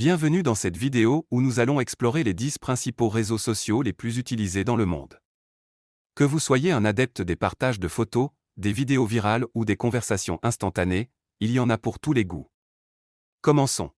Bienvenue dans cette vidéo où nous allons explorer les 10 principaux réseaux sociaux les plus utilisés dans le monde. Que vous soyez un adepte des partages de photos, des vidéos virales ou des conversations instantanées, il y en a pour tous les goûts. Commençons.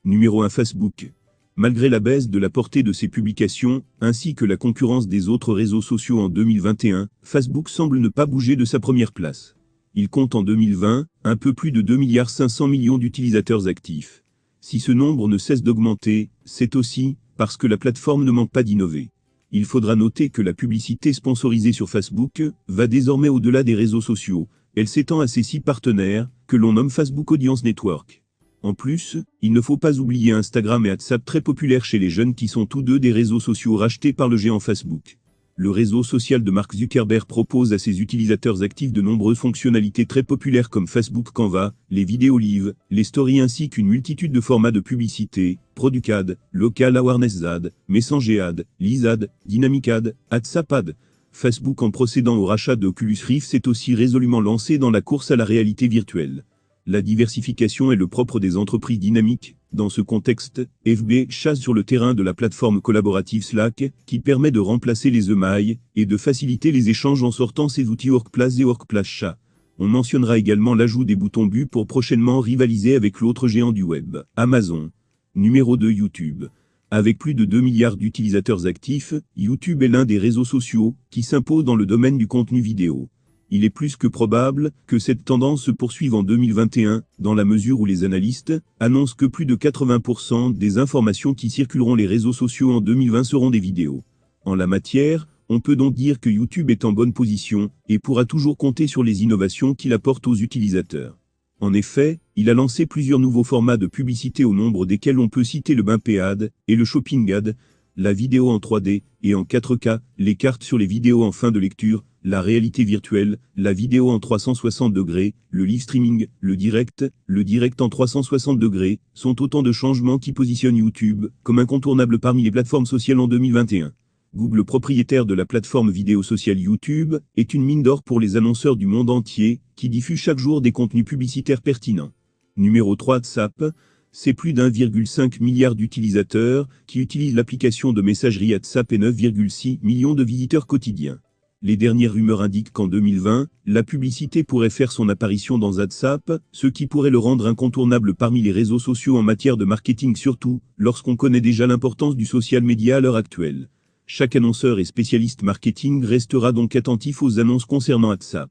Numéro 1 Facebook. Malgré la baisse de la portée de ses publications, ainsi que la concurrence des autres réseaux sociaux en 2021, Facebook semble ne pas bouger de sa première place. Il compte en 2020 un peu plus de 2,5 milliards d'utilisateurs actifs. Si ce nombre ne cesse d'augmenter, c'est aussi parce que la plateforme ne manque pas d'innover. Il faudra noter que la publicité sponsorisée sur Facebook va désormais au-delà des réseaux sociaux. Elle s'étend à ses 6 partenaires, que l'on nomme Facebook Audience Network. En plus, il ne faut pas oublier Instagram et WhatsApp très populaires chez les jeunes qui sont tous deux des réseaux sociaux rachetés par le géant Facebook. Le réseau social de Mark Zuckerberg propose à ses utilisateurs actifs de nombreuses fonctionnalités très populaires comme Facebook Canva, les vidéos live, les stories ainsi qu'une multitude de formats de publicité, Product Ad, Local Awareness Ad, Messenger Ad, Liz Ad, Dynamic Ad, WhatsApp Ad. Facebook en procédant au rachat d'Oculus Rift s'est aussi résolument lancé dans la course à la réalité virtuelle. La diversification est le propre des entreprises dynamiques. Dans ce contexte, FB chasse sur le terrain de la plateforme collaborative Slack, qui permet de remplacer les emails et de faciliter les échanges en sortant ses outils Workplace et Workplace Chat. On mentionnera également l'ajout des boutons but pour prochainement rivaliser avec l'autre géant du web, Amazon. Numéro 2 YouTube. Avec plus de 2 milliards d'utilisateurs actifs, YouTube est l'un des réseaux sociaux qui s'impose dans le domaine du contenu vidéo. Il est plus que probable que cette tendance se poursuive en 2021, dans la mesure où les analystes annoncent que plus de 80% des informations qui circuleront les réseaux sociaux en 2020 seront des vidéos. En la matière, on peut donc dire que YouTube est en bonne position et pourra toujours compter sur les innovations qu'il apporte aux utilisateurs. En effet, il a lancé plusieurs nouveaux formats de publicité au nombre desquels on peut citer le Bumpé Ad et le Shopping Ad, la vidéo en 3D et en 4K, les cartes sur les vidéos en fin de lecture, la réalité virtuelle, la vidéo en 360 degrés, le live streaming, le direct en 360 degrés, sont autant de changements qui positionnent YouTube comme incontournable parmi les plateformes sociales en 2021. Google, propriétaire de la plateforme vidéo sociale YouTube, est une mine d'or pour les annonceurs du monde entier qui diffusent chaque jour des contenus publicitaires pertinents. Numéro 3 WhatsApp. C'est plus d'1,5 milliard d'utilisateurs qui utilisent l'application de messagerie WhatsApp et 9,6 millions de visiteurs quotidiens. Les dernières rumeurs indiquent qu'en 2020, la publicité pourrait faire son apparition dans WhatsApp, ce qui pourrait le rendre incontournable parmi les réseaux sociaux en matière de marketing, surtout lorsqu'on connaît déjà l'importance du social media à l'heure actuelle. Chaque annonceur et spécialiste marketing restera donc attentif aux annonces concernant WhatsApp.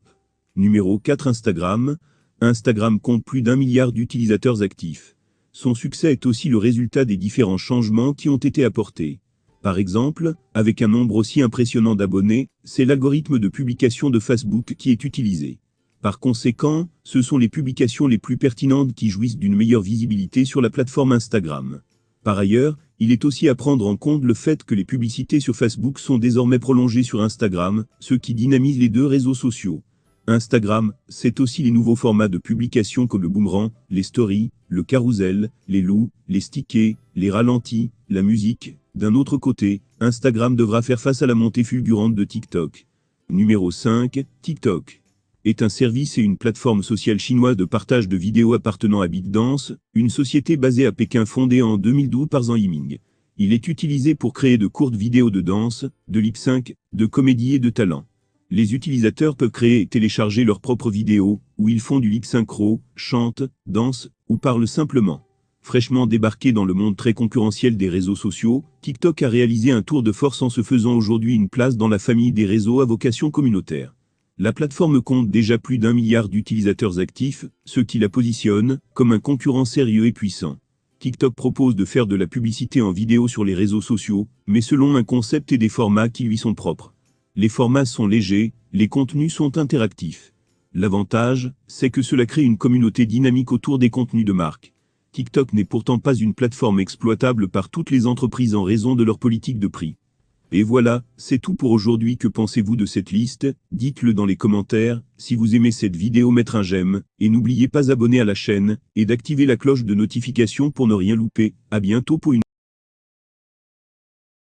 Numéro 4 Instagram. Instagram compte plus d'1 milliard d'utilisateurs actifs. Son succès est aussi le résultat des différents changements qui ont été apportés. Par exemple, avec un nombre aussi impressionnant d'abonnés, c'est l'algorithme de publication de Facebook qui est utilisé. Par conséquent, ce sont les publications les plus pertinentes qui jouissent d'une meilleure visibilité sur la plateforme Instagram. Par ailleurs, il est aussi à prendre en compte le fait que les publicités sur Facebook sont désormais prolongées sur Instagram, ce qui dynamise les deux réseaux sociaux. Instagram, c'est aussi les nouveaux formats de publication comme le boomerang, les stories, le carrousel, les loups, les stickers, les ralentis, la musique. D'un autre côté, Instagram devra faire face à la montée fulgurante de TikTok. Numéro 5, TikTok est un service et une plateforme sociale chinoise de partage de vidéos appartenant à ByteDance, une société basée à Pékin fondée en 2012 par Zhang Yiming. Il est utilisé pour créer de courtes vidéos de danse, de lip-sync, de comédie et de talent. Les utilisateurs peuvent créer et télécharger leurs propres vidéos, où ils font du lip-synchro, chantent, dansent ou parlent simplement. Fraîchement débarqué dans le monde très concurrentiel des réseaux sociaux, TikTok a réalisé un tour de force en se faisant aujourd'hui une place dans la famille des réseaux à vocation communautaire. La plateforme compte déjà plus d'1 milliard d'utilisateurs actifs, ce qui la positionne comme un concurrent sérieux et puissant. TikTok propose de faire de la publicité en vidéo sur les réseaux sociaux, mais selon un concept et des formats qui lui sont propres. Les formats sont légers, les contenus sont interactifs. L'avantage, c'est que cela crée une communauté dynamique autour des contenus de marque. TikTok n'est pourtant pas une plateforme exploitable par toutes les entreprises en raison de leur politique de prix. Et voilà, c'est tout pour aujourd'hui. Que pensez-vous de cette liste? Dites-le dans les commentaires. Si vous aimez cette vidéo, mettre un j'aime, et n'oubliez pas d'abonner à la chaîne, et d'activer la cloche de notification pour ne rien louper. À bientôt pour une